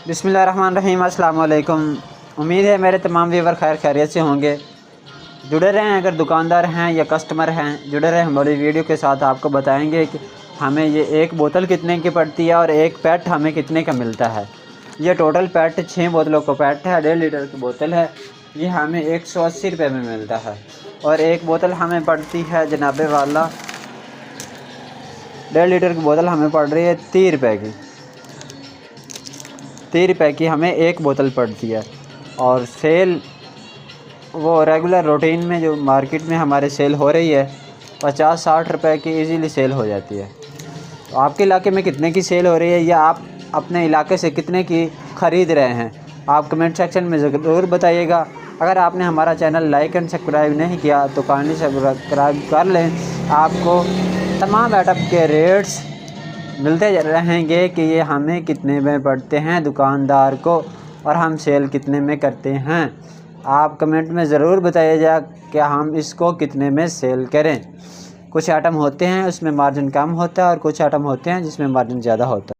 बिस्मिल्लाहिर्रहमानिर्रहीम। अस्सलाम वालेकुम। उम्मीद है मेरे तमाम व्यूवर खैर खैरियत से होंगे। जुड़े रहें, अगर दुकानदार हैं या कस्टमर हैं जुड़े रहें हमारी वीडियो के साथ। आपको बताएंगे कि हमें ये एक बोतल कितने की पड़ती है और एक पैट हमें कितने का मिलता है। ये टोटल पैट 6 बोतलों का पैट है, 1.5 लीटर की बोतल है। ये हमें 180 रुपये में मिलता है और एक बोतल हमें पड़ती है जनाबे वाला 1.5 लीटर की बोतल हमें पड़ रही है 30 रुपये की। 30 रुपये की हमें एक बोतल पड़ती है। और सेल वो रेगुलर रूटीन में जो मार्केट में हमारे सेल हो रही है 50-60 रुपये की इजीली सेल हो जाती है। तो आपके इलाके में कितने की सेल हो रही है या आप अपने इलाके से कितने की ख़रीद रहे हैं, आप कमेंट सेक्शन में ज़रूर बताइएगा। अगर आपने हमारा चैनल लाइक एंड सब्सक्राइब नहीं किया तो काइंडली सब्सक्राइब कर लें। आपको तमाम आइटम के रेट्स मिलते रहेंगे कि ये हमें कितने में पड़ते हैं दुकानदार को और हम सेल कितने में करते हैं। आप कमेंट में ज़रूर बताइएगा कि हम इसको कितने में सेल करें। कुछ आइटम होते हैं उसमें मार्जिन कम होता है और कुछ आइटम होते हैं जिसमें मार्जिन ज़्यादा होता है।